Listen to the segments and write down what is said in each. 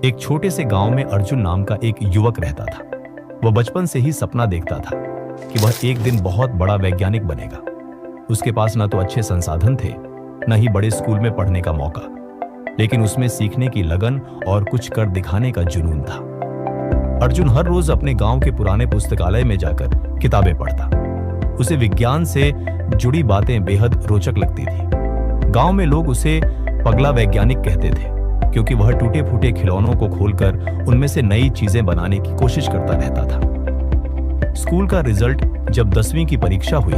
एक छोटे से गांव में अर्जुन नाम का एक युवक रहता था। वह बचपन से ही सपना देखता था कि वह एक दिन बहुत बड़ा वैज्ञानिक बनेगा। उसके पास न तो अच्छे संसाधन थे, न ही बड़े स्कूल में पढ़ने का मौका, लेकिन उसमें सीखने की लगन और कुछ कर दिखाने का जुनून था। अर्जुन हर रोज अपने गांव के पुराने पुस्तकालय में जाकर किताबें पढ़ता। उसे विज्ञान से जुड़ी बातें बेहद रोचक लगती थी। गांव में लोग उसे पगला वैज्ञानिक कहते थे, क्योंकि वह टूटे फूटे खिलौनों को खोलकर उनमें से नई चीजें बनाने की कोशिश करता रहता था। स्कूल का रिजल्ट जब 10वीं की परीक्षा हुई,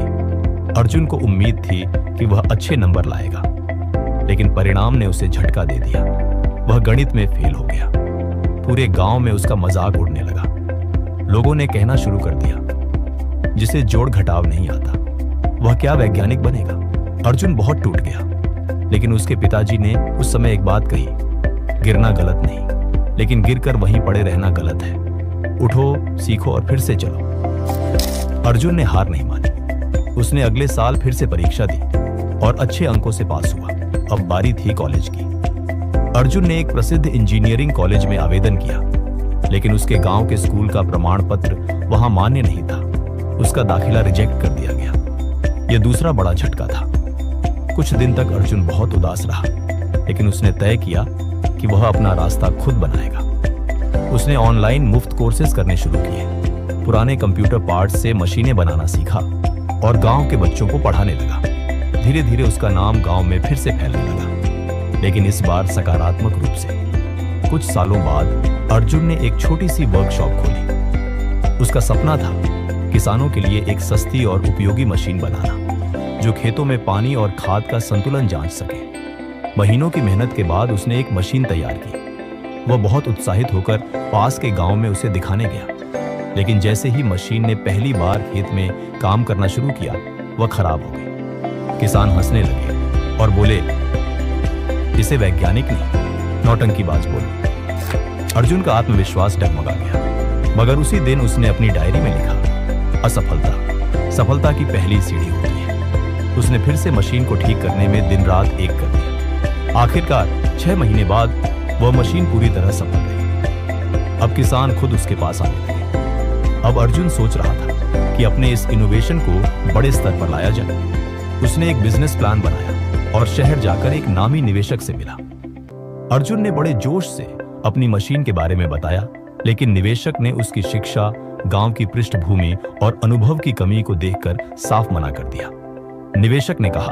अर्जुन को उम्मीद थी कि वह अच्छे नंबर लाएगा, लेकिन परिणाम ने उसे झटका दे दिया। वह गणित में फेल हो गया। पूरे गांव में उसका मजाक उड़ने लगा। लोगों ने कहना शुरू कर दिया, जिसे जोड़ घटाव नहीं आता, वह क्या वैज्ञानिक बनेगा। अर्जुन बहुत टूट गया, लेकिन उसके पिताजी ने उस समय एक बात कही, गिरना गलत नहीं, लेकिन गिरकर वहीं पड़े रहना गलत है। उठो, सीखो और फिर से चलो। अर्जुन ने हार नहीं मानी। उसने अगले साल फिर से परीक्षा दी और अच्छे अंकों से पास हुआ। अब बारी थी कॉलेज की। अर्जुन ने एक प्रसिद्ध इंजीनियरिंग कॉलेज में आवेदन किया, लेकिन उसके गांव के स्कूल का प्रमाण पत्र वहां मान्य नहीं था। उसका दाखिला रिजेक्ट कर दिया गया। यह दूसरा बड़ा झटका था। कुछ दिन तक अर्जुन बहुत उदास रहा, लेकिन उसने तय किया कि वह अपना रास्ता खुद बनाएगा। उसने ऑनलाइन मुफ्त कोर्सेज करने शुरू किए, पुराने कंप्यूटर पार्ट्स से मशीनें बनाना सीखा और गांव के बच्चों को पढ़ाने लगा। धीरे धीरे उसका नाम गांव में फिर से फैलने लगा, लेकिन इस बार सकारात्मक रूप से। कुछ सालों बाद अर्जुन ने एक छोटी सी वर्कशॉप खोली। उसका सपना था किसानों के लिए एक सस्ती और उपयोगी मशीन बनाना, जो खेतों में पानी और खाद का संतुलन जांच सके। महीनों की मेहनत के बाद उसने एक मशीन तैयार की। वह बहुत उत्साहित होकर पास के गांव में उसे दिखाने गया, लेकिन जैसे ही मशीन ने पहली बार खेत में काम करना शुरू किया, वह खराब हो गई। किसान हंसने लगे और बोले, इसे वैज्ञानिक नहीं, नौटंकीबाज बोले। अर्जुन का आत्मविश्वास डगमगा गया, मगर उसी दिन उसने अपनी डायरी में लिखा, असफलता सफलता की पहली सीढ़ी होती है। उसने फिर से मशीन को ठीक करने में दिन रात एक कर दिया। आखिरकार 6 महीने बाद वह मशीन पूरी तरह सफल रही। अब किसान खुद उसके पास आने लगे। अब अर्जुन सोच रहा था कि अपने इस इनोवेशन को बड़े स्तर पर लाया जाए। उसने एक बिजनेस प्लान बनाया और शहर जाकर एक नामी निवेशक से मिला। अर्जुन ने बड़े जोश से अपनी मशीन के बारे में बताया, लेकिन निवेशक ने उसकी शिक्षा, गांव की पृष्ठभूमि और अनुभव की कमी को देखकर साफ मना कर दिया। निवेशक ने कहा,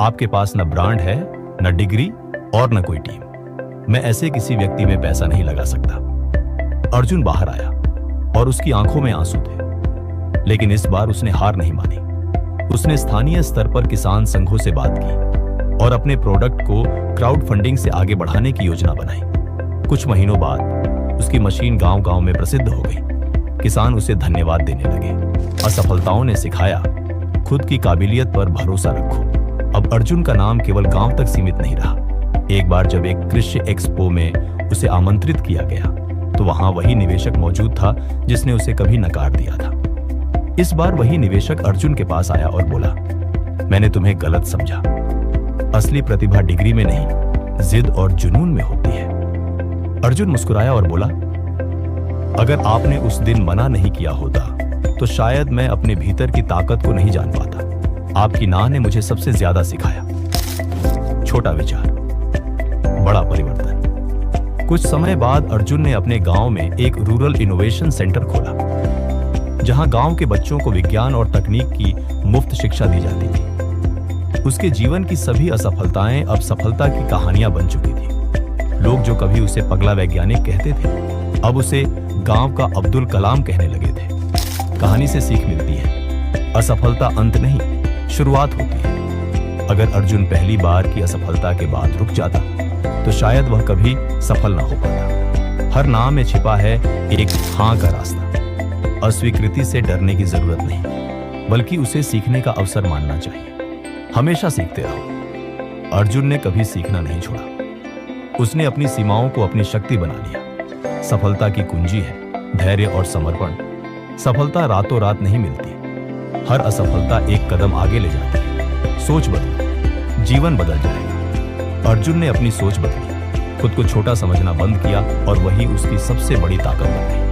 आपके पास न ब्रांड है, न डिग्री और न कोई टीम। मैं ऐसे किसी व्यक्ति में पैसा नहीं लगा सकता। अर्जुन बाहर आया और उसकी आंखों में आंसू थे, लेकिन इस बार उसने हार नहीं मानी। उसने स्थानीय स्तर पर किसान संघों से बात की और अपने प्रोडक्ट को क्राउड फंडिंग से आगे बढ़ाने की योजना बनाई। कुछ महीनों बाद उसकी मशीन गांव-गांव में प्रसिद्ध हो गई। किसान उसे धन्यवाद देने लगे। असफलताओं ने सिखाया, खुद की काबिलियत पर भरोसा रखो। अब अर्जुन का नाम केवल गांव तक सीमित नहीं रहा। एक बार जब एक कृषि एक्सपो में उसे आमंत्रित किया गया, तो वहां वही निवेशक मौजूद था जिसने उसे कभी नकार दिया था। इस बार वही निवेशक अर्जुन के पास आया और बोला, मैंने तुम्हें गलत समझा। असली प्रतिभा डिग्री में नहीं, जिद और जुनून में होती है। अर्जुन मुस्कुराया और बोला, अगर आपने उस दिन मना नहीं किया होता, तो शायद मैं अपने भीतर की ताकत को नहीं जान पाता। आपकी ना ने मुझे सबसे ज्यादा सिखाया। छोटा विचार, बड़ा परिवर्तन। कुछ समय बाद अर्जुन ने अपने गांव में एक रूरल इनोवेशन सेंटर खोला, जहां गांव के बच्चों को विज्ञान और तकनीक की मुफ्त शिक्षा दी जाती थी। उसके जीवन की सभी असफलताएं अब सफलता की कहानियां बन चुकी थी। लोग जो कभी उसे पगला वैज्ञानिक कहते थे, अब उसे गांव का अब्दुल कलाम कहने लगे थे। कहानी से सीख मिलती है, असफलता अंत नहीं, शुरुआत होती है। अगर अर्जुन पहली बार की असफलता के बाद रुक जाता, तो शायद वह कभी सफल ना हो पाता। हर ना में छिपा है एक हाँ का रास्ता। अस्वीकृति से डरने की जरूरत नहीं, बल्कि उसे सीखने का अवसर मानना चाहिए। हमेशा सीखते रहो। अर्जुन ने कभी सीखना नहीं छोड़ा। उसने अपनी सीमाओं को अपनी शक्ति बना लिया। सफलता की कुंजी है धैर्य और समर्पण। सफलता रातों रात नहीं मिलती। हर असफलता एक कदम आगे ले जाती है। सोच बदलो, जीवन बदल जाएगा। अर्जुन ने अपनी सोच बदली। खुद को छोटा समझना बंद किया और वही उसकी सबसे बड़ी ताकत बन गई।